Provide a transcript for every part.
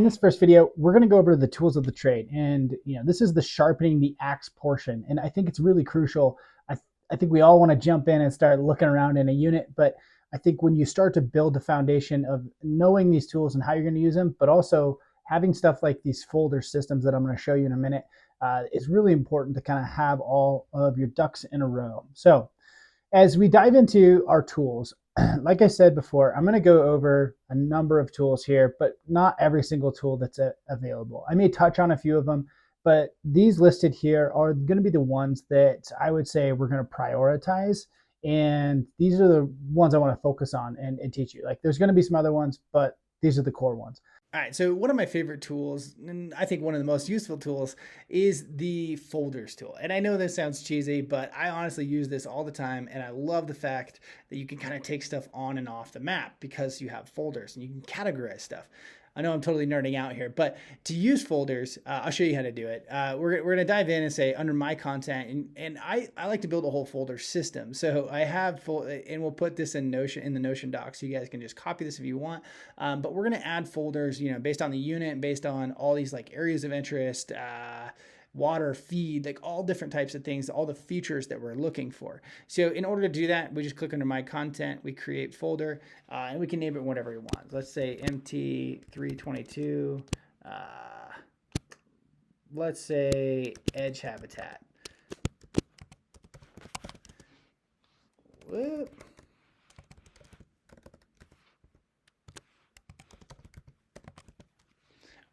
in this first video, we're going to go over the tools of the trade. And, this is the sharpening the axe portion. And I think it's really crucial. I think we all want to jump in and start looking around in a unit. But I think when you start to build the foundation of knowing these tools and how you're going to use them, but also having stuff like these folder systems that I'm going to show you in a minute, is really important to kind of have all of your ducks in a row. So as we dive into our tools, like I said before, I'm going to go over a number of tools here, but not every single tool that's available. I may touch on a few of them, but these listed here are going to be the ones that I would say we're going to prioritize. And these are the ones I want to focus on and teach you. Like there's going to be some other ones, but these are the core ones. All right, so one of my favorite tools, and I think one of the most useful tools, is the folders tool. And I know this sounds cheesy, but I honestly use this all the time, and I love the fact that you can kind of take stuff on and off the map because you have folders and you can categorize stuff. I know I'm totally nerding out here, but to use folders, I'll show you how to do it. We're going to dive in and say under my content, and I like to build a whole folder system. So I have and we'll put this in Notion, in the Notion doc, so you guys can just copy this if you want. But we're going to add folders, based on the unit and based on all these like areas of interest, water, feed, like all different types of things, all the features that we're looking for. So in order to do that, we just click under my content, we create folder, and we can name it whatever we want. Let's say MT322, let's say edge habitat. Whoop.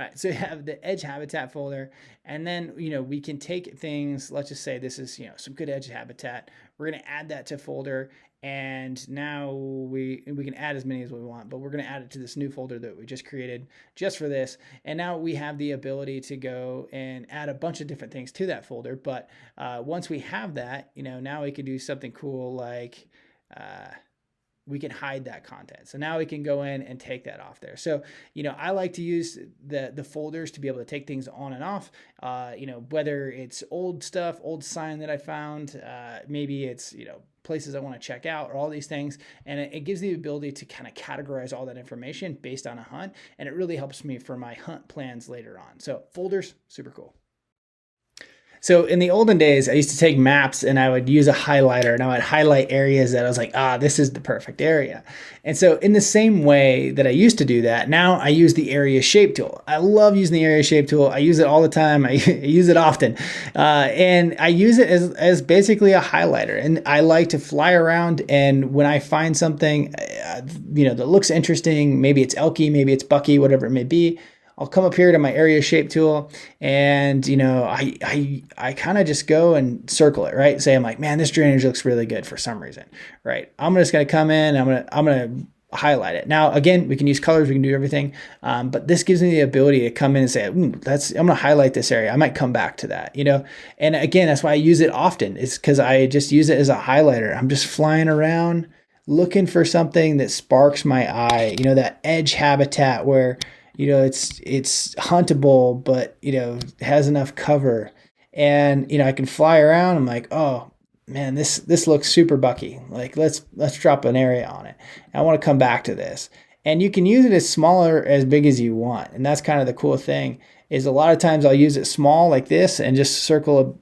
All right, so you have the edge habitat folder, and then we can take things. Let's just say this is some good edge habitat. We're going to add that to folder, and now we can add as many as we want, but we're going to add it to this new folder that we just created just for this. And now we have the ability to go and add a bunch of different things to that folder. But once we have that, now we can do something cool like we can hide that content. So now we can go in and take that off there. So, I like to use the folders to be able to take things on and off, whether it's old stuff, old sign that I found, maybe it's, places I want to check out or all these things. And it gives the ability to kind of categorize all that information based on a hunt. And it really helps me for my hunt plans later on. So folders, super cool. So in the olden days, I used to take maps and I would use a highlighter and I would highlight areas that I was like, this is the perfect area. And so in the same way that I used to do that, now I use the area shape tool. I love using the area shape tool. I use it all the time. I use it often. And I use it as basically a highlighter. And I like to fly around, and when I find something, that looks interesting, maybe it's elky, maybe it's bucky, whatever it may be, I'll come up here to my area shape tool, and I kind of just go and circle it, right? Say I'm like, man, this drainage looks really good for some reason, right? I'm just gonna come in, and I'm gonna highlight it. Now, again, we can use colors, we can do everything, but this gives me the ability to come in and say, I'm gonna highlight this area. I might come back to that, And again, that's why I use it often. It's because I just use it as a highlighter. I'm just flying around looking for something that sparks my eye, that edge habitat where it's huntable, but has enough cover, and I can fly around. I'm like, oh man, this looks super bucky. Like let's drop an area on it. I want to come back to this, and you can use it as small or as big as you want. And that's kind of the cool thing, is a lot of times I'll use it small like this and just circle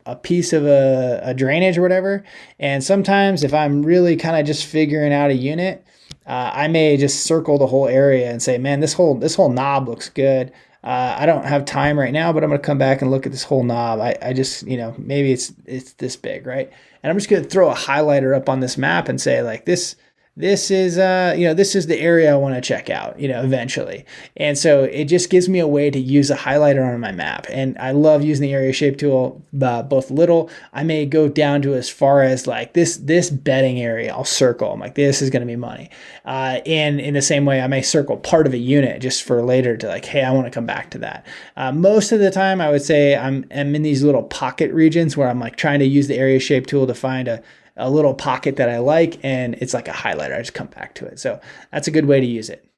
a piece of a drainage or whatever. And sometimes if I'm really kind of just figuring out a unit, I may just circle the whole area and say, man, this whole knob looks good. I don't have time right now, but I'm going to come back and look at this whole knob. I just, maybe it's this big, right? And I'm just going to throw a highlighter up on this map and say like this is this is the area I want to check out, eventually. And so it just gives me a way to use a highlighter on my map. And I love using the area shape tool, both little. I may go down to as far as like this bedding area. I'll circle. I'm like, this is going to be money. And in the same way, I may circle part of a unit just for later to like, hey, I want to come back to that. Most of the time, I would say I'm in these little pocket regions where I'm like trying to use the area shape tool to find a little pocket that I like, and it's like a highlighter. I just come back to it. So that's a good way to use it.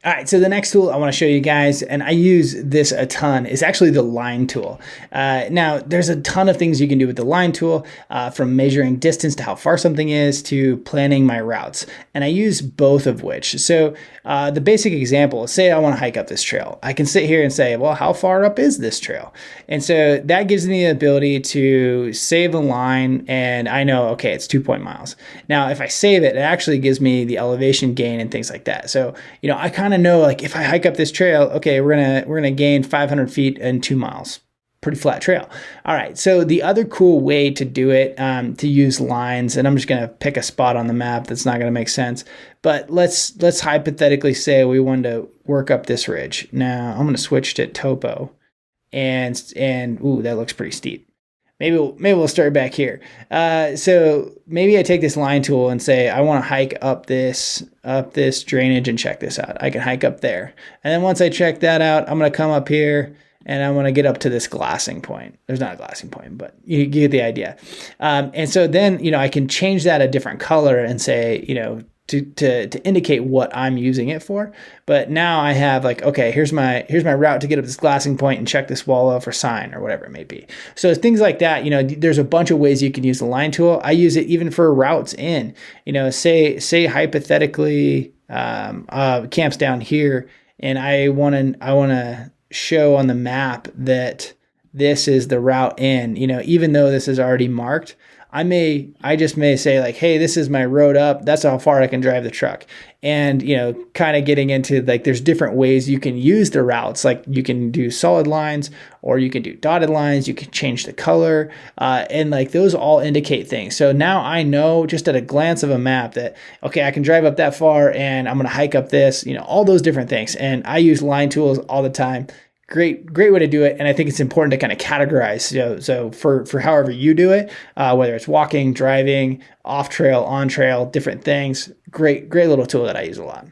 All right, so the next tool I want to show you guys, and I use this a ton, is actually the line tool. Now, there's a ton of things you can do with the line tool, from measuring distance to how far something is to planning my routes. And I use both of which. So the basic example, say I want to hike up this trail. I can sit here and say, well, how far up is this trail? And so that gives me the ability to save a line, and I know, okay, it's 2 miles. Now, if I save it, it actually gives me the elevation gain and things like that. So, I kind of know, like, if I hike up this trail, okay, we're gonna gain 500 feet in 2 miles. Pretty flat trail. All right, so the other cool way to do it, to use lines, and I'm just gonna pick a spot on the map that's not gonna make sense, but let's hypothetically say we wanted to work up this ridge. Now I'm gonna switch to topo, and ooh, that looks pretty steep. Maybe we'll start back here. So maybe I take this line tool and say I want to hike up this drainage and check this out. I can hike up there, and then once I check that out, I'm going to come up here and I'm going to get up to this glassing point. There's not a glassing point, but you get the idea. And so then I can change that a different color and say to indicate what I'm using it for. But now I have, like, okay, here's my route to get up this glassing point and check this wall off or sign or whatever it may be. So things like that, there's a bunch of ways you can use the line tool. I use it even for routes in, say hypothetically, camp's down here, and I want to show on the map that this is the route in, even though this is already marked. I just may say, like, hey, this is my road up. That's how far I can drive the truck. And, kind of getting into, like, there's different ways you can use the routes. Like, you can do solid lines, or you can do dotted lines. You can change the color, and, like, those all indicate things. So now I know just at a glance of a map that, okay, I can drive up that far and I'm going to hike up this, all those different things. And I use line tools all the time. Great way to do it, and I think it's important to kind of categorize. So for however you do it, whether it's walking, driving, off trail, on trail, different things. Great little tool that I use a lot.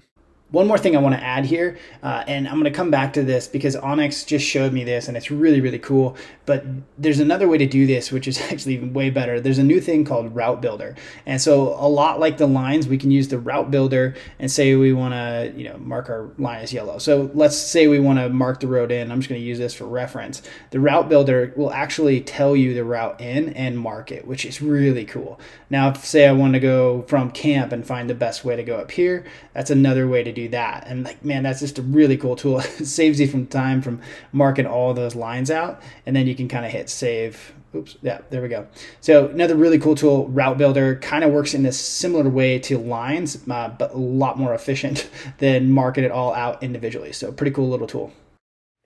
One more thing I want to add here, and I'm going to come back to this because onX just showed me this, and it's really, really cool. But there's another way to do this, which is actually even way better. There's a new thing called Route Builder. And so a lot like the lines, we can use the Route Builder and say we want to mark our line as yellow. So let's say we want to mark the road in. I'm just going to use this for reference. The Route Builder will actually tell you the route in and mark it, which is really cool. Now, if, say I want to go from camp and find the best way to go up here, that's another way to do that. And, like, man, that's just a really cool tool. It saves you from time from marking all those lines out, and then you can kind of hit save. Oops, yeah, there we go. So another really cool tool, Route Builder, kind of works in this similar way to lines, but a lot more efficient than marking it all out individually. So pretty cool little tool.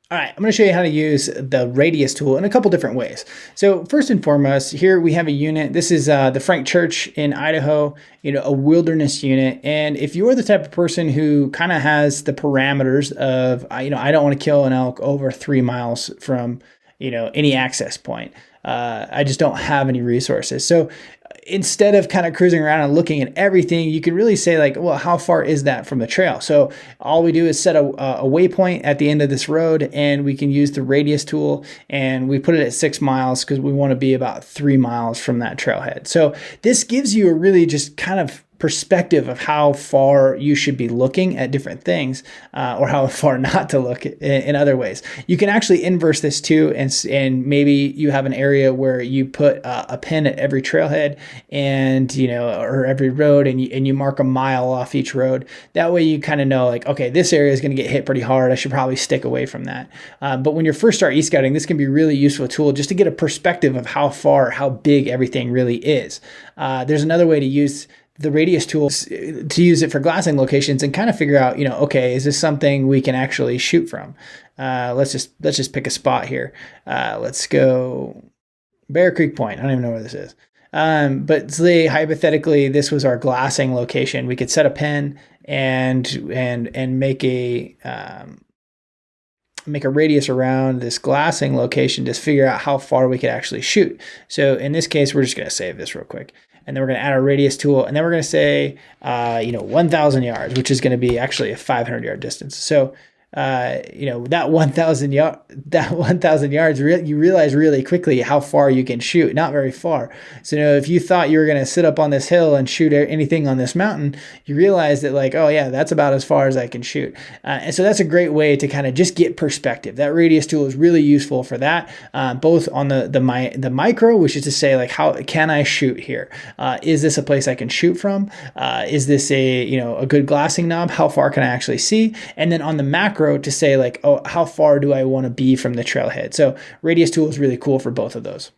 All right, I'm going to show you how to use the radius tool in a couple different ways. So first and foremost, here we have a unit. This is the Frank Church in Idaho, a wilderness unit. And if you're the type of person who kind of has the parameters of, I don't want to kill an elk over 3 miles from, any access point. I just don't have any resources. So instead of kind of cruising around and looking at everything, you can really say, like, well, how far is that from the trail? So all we do is set a waypoint at the end of this road, and we can use the radius tool, and we put it at 6 miles because we want to be about 3 miles from that trailhead. So this gives you a really just kind of perspective of how far you should be looking at different things, or how far not to look in other ways. You can actually inverse this too, and maybe you have an area where you put a pin at every trailhead and or every road, and you mark a mile off each road. That way you kind of know, like, okay, this area is going to get hit pretty hard. I should probably stick away from that. But when you first start e-scouting, this can be a really useful tool just to get a perspective of how big everything really is. There's another way to use the radius tool, to use it for glassing locations and kind of figure out, okay, is this something we can actually shoot from? Let's just pick a spot here. Let's go Bear Creek Point. I don't even know where this is. But say hypothetically, this was our glassing location. We could set a pin and make a radius around this glassing location to figure out how far we could actually shoot. So in this case, we're just going to save this real quick. And then we're going to add our radius tool, and then we're going to say, 1,000 yards, which is going to be actually a 500-yard distance. So that 1,000 yards, you realize really quickly how far you can shoot. Not very far. So if you thought you were going to sit up on this hill and shoot anything on this mountain, you realize that like, oh yeah, that's about as far as I can shoot. And so that's a great way to kind of just get perspective. That radius tool is really useful for that, both on the micro, which is to say like, how can I shoot here? Is this a place I can shoot from? Is this a good glassing knob? How far can I actually see? And then on the macro to say like, oh, how far do I want to be from the trailhead? So radius tool is really cool for both of those.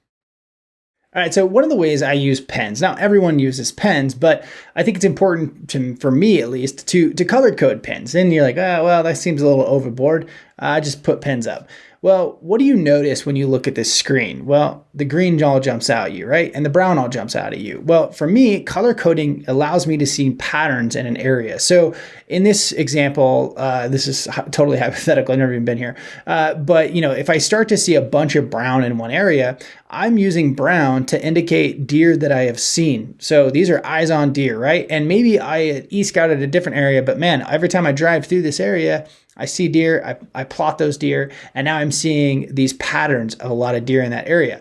All right, so one of the ways I use pens. Now, everyone uses pens, but I think it's important for me at least, to color code pens. And you're like, oh, well, that seems a little overboard. I just put pens up. Well, what do you notice when you look at this screen? Well, the green all jumps out at you, right? And the brown all jumps out at you. Well, for me, color coding allows me to see patterns in an area. So in this example, this is totally hypothetical. I've never even been here. But if I start to see a bunch of brown in one area, I'm using brown to indicate deer that I have seen. So these are eyes on deer, right? And maybe I e-scouted a different area, but man, every time I drive through this area, I see deer, I plot those deer, and now I'm seeing these patterns of a lot of deer in that area.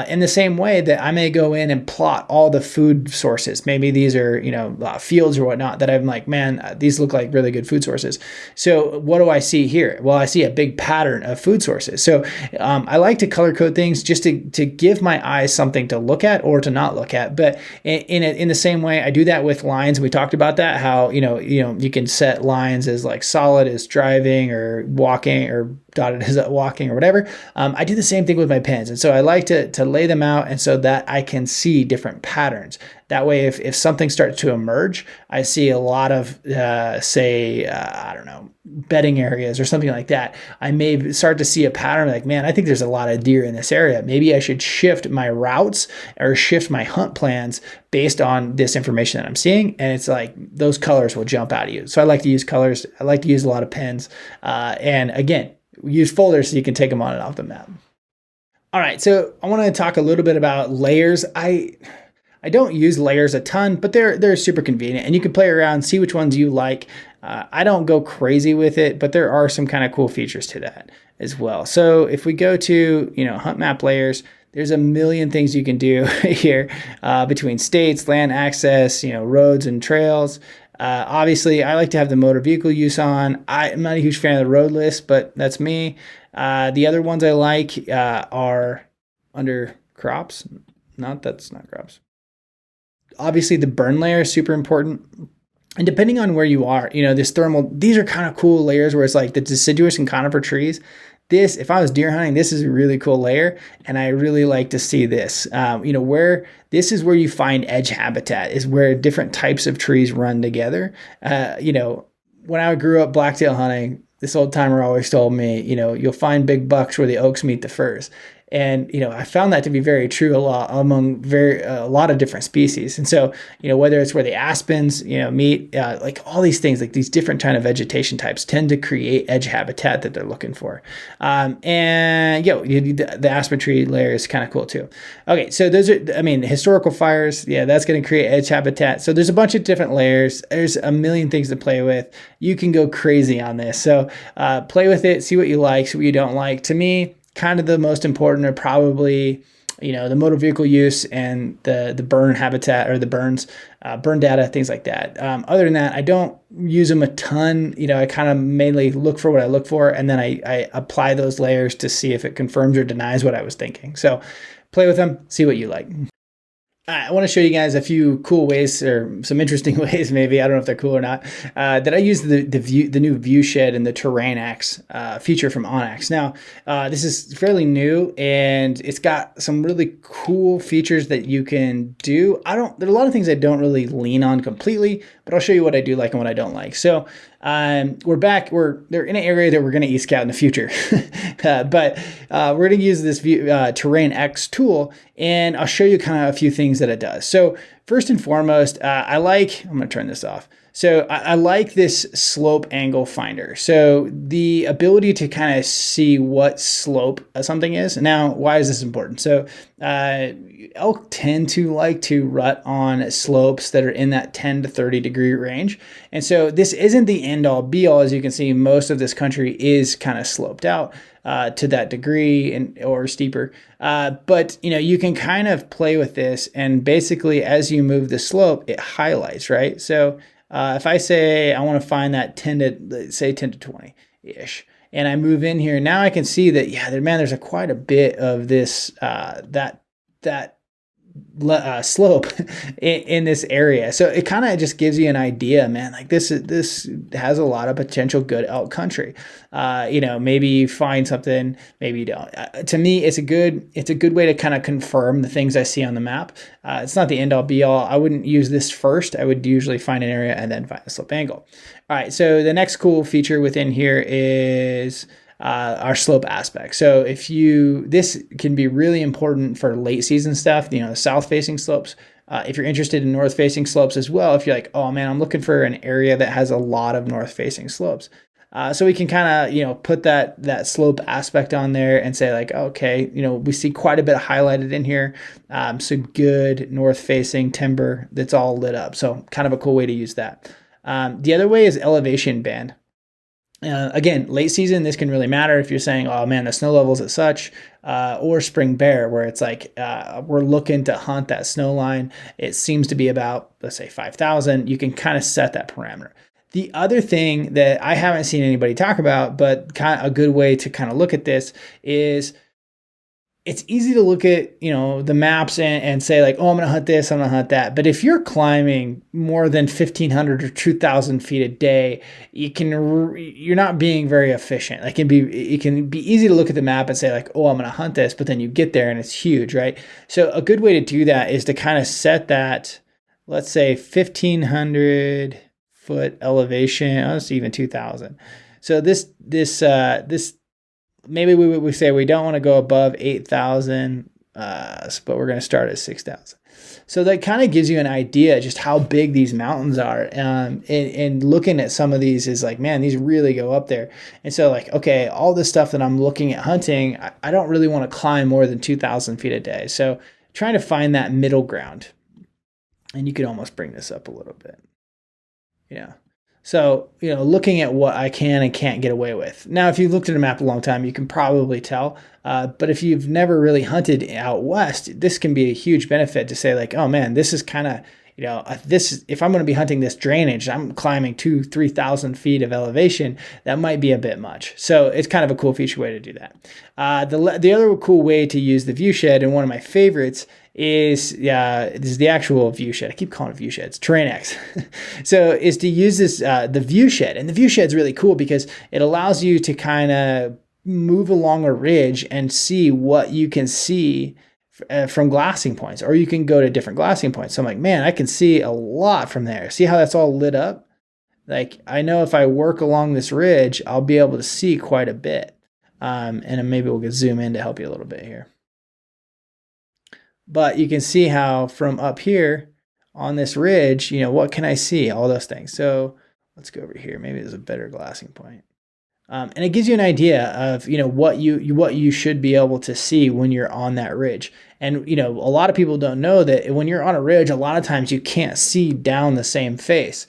In the same way that I may go in and plot all the food sources. Maybe these are, fields or whatnot that I'm like, man, these look like really good food sources. So what do I see here? Well, I see a big pattern of food sources. So I like to color code things just to give my eyes something to look at or to not look at. But in the same way, I do that with lines. We talked about that, how, you can set lines as like solid as dry or walking or dotted as walking or whatever. I do the same thing with my pens. And so I like to lay them out and so that I can see different patterns. That way, if something starts to emerge, I see a lot of, bedding areas or something like that. I may start to see a pattern like, man, I think there's a lot of deer in this area. Maybe I should shift my routes or shift my hunt plans based on this information that I'm seeing. And it's like those colors will jump out at you. So I like to use colors. I like to use a lot of pens. And again, use folders so you can take them on and off the map. All right, so I want to talk a little bit about layers. I don't use layers a ton, but they're super convenient and you can play around, see which ones you like. I don't go crazy with it, but there are some kind of cool features to that as well. So if we go to, hunt map layers, there's a million things you can do here between states, land access, roads and trails. Obviously, I like to have the motor vehicle use on. I'm not a huge fan of the road list, but that's me. The other ones I like are under crops. That's not crops. Obviously, the burn layer is super important. And depending on where you are, these are kind of cool layers where it's like the deciduous and conifer trees. If I was deer hunting, this is a really cool layer. And I really like to see this, this is where you find edge habitat, is where different types of trees run together. When I grew up blacktail hunting, this old timer always told me, you'll find big bucks where the oaks meet the firs. And, I found that to be very true among a lot of different species. And so, whether it's where the aspens, meet, like all these things, like these different kind of vegetation types tend to create edge habitat that they're looking for. The aspen tree layer is kind of cool too. Okay. So those are, historical fires. Yeah, that's going to create edge habitat. So there's a bunch of different layers. There's a million things to play with. You can go crazy on this. So, play with it, see what you like, see what you don't like. To me, kind of the most important are probably, the motor vehicle use and the burn habitat or the burns, burn data, things like that. Other than that, I don't use them a ton. I kind of mainly look for what I look for, and then I apply those layers to see if it confirms or denies what I was thinking. So play with them, see what you like. I want to show you guys a few cool ways, or some interesting ways, maybe, I don't know if they're cool or not, that I use the new VIEWSHED and the TerrainX feature from onX. Now, this is fairly new, and it's got some really cool features that you can do. There are a lot of things I don't really lean on completely, but I'll show you what I do like and what I don't like. So we're back. They're in an area that we're going to e-scout in the future, but we're going to use this TerrainX tool, and I'll show you kind of a few things that it does. So first and foremost, I'm going to turn this off. So I like this slope angle finder. So the ability to kind of see what slope something is. Now, why is this important? So uh, elk tend to like to rut on slopes that are in that 10 to 30 degree range. And so this isn't the end all be all. As you can see, most of this country is kind of sloped out to that degree and or steeper. But you can kind of play with this, and basically as you move the slope, it highlights, right? So if I say I want to find that 10 to say 10 to 20 ish, and I move in here, now I can see that there's quite a bit of this that slope in this area. So it kind of just gives you an idea, man. Like this has a lot of potential good elk country. Maybe you find something, maybe you don't. To me, it's a good way to kind of confirm the things I see on the map. It's not the end all be all. I wouldn't use this first. I would usually find an area and then find a slope angle. All right. So the next cool feature within here is our slope aspect. So this can be really important for late season stuff, the south facing slopes. If you're interested in north facing slopes as well, if you're like, oh man, I'm looking for an area that has a lot of north facing slopes. So we can kind of, put that slope aspect on there and say like, okay, we see quite a bit highlighted in here. So good north facing timber that's all lit up. So kind of a cool way to use that. The other way is elevation band. Again, late season, this can really matter if you're saying, oh man, the snow levels at such, or spring bear, where it's like we're looking to hunt that snow line. It seems to be about, let's say, 5,000. You can kind of set that parameter. The other thing that I haven't seen anybody talk about, but kind of a good way to kind of look at this is it's easy to look at, the maps and say like, oh, I'm going to hunt this, I'm going to hunt that. But if you're climbing more than 1,500 or 2,000 feet a day, you're not being very efficient. Like it can be easy to look at the map and say like, oh, I'm going to hunt this, but then you get there and it's huge, right? So a good way to do that is to kind of set that, let's say 1,500 foot elevation. Oh, it's even 2,000. So this maybe we say we don't want to go above 8,000, but we're going to start at 6,000. So that kind of gives you an idea just how big these mountains are. And looking at some of these is like, man, these really go up there. And so like, okay, all this stuff that I'm looking at hunting, I don't really want to climb more than 2,000 feet a day. So trying to find that middle ground. And you could almost bring this up a little bit. Yeah. So, looking at what I can and can't get away with. Now, if you've looked at a map a long time, you can probably tell. But if you've never really hunted out west, this can be a huge benefit to say like, oh man, this is kind of, if I'm going to be hunting this drainage, I'm climbing 2,000-3,000 feet of elevation. That might be a bit much. So it's kind of a cool feature way to do that. The other cool way to use the VIEWSHED, and one of my favorites, is this is the actual VIEWSHED. I keep calling it VIEWSHED. It's TerrainX. So is to use this the VIEWSHED, and the VIEWSHED is really cool because it allows you to kind of move along a ridge and see what you can see from glassing points, or you can go to different glassing points. So I'm like, man, I can see a lot from there. See how that's all lit up? Like I know if I work along this ridge, I'll be able to see quite a bit. And then maybe we'll zoom in to help you a little bit here. But you can see how from up here on this ridge, what can I see? All those things. So let's go over here. Maybe there's a better glassing point. And it gives you an idea of, what you should be able to see when you're on that ridge. And, a lot of people don't know that when you're on a ridge, a lot of times you can't see down the same face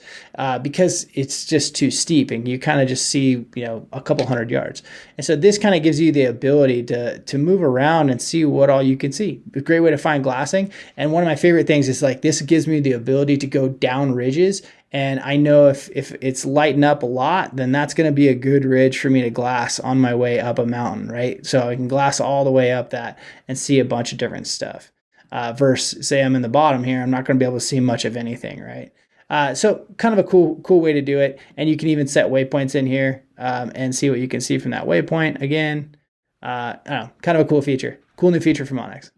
because it's just too steep and you kind of just see, a couple hundred yards. And so this kind of gives you the ability to move around and see what all you can see. A great way to find glassing. And one of my favorite things is like, this gives me the ability to go down ridges. And I know if it's lighting up a lot, then that's going to be a good ridge for me to glass on my way up a mountain, right? So I can glass all the way up that and see a bunch of different stuff. Versus, say I'm in the bottom here, I'm not going to be able to see much of anything, right? So kind of a cool way to do it. And you can even set waypoints in here and see what you can see from that waypoint. Again, I don't know, kind of a cool feature. Cool new feature from onX.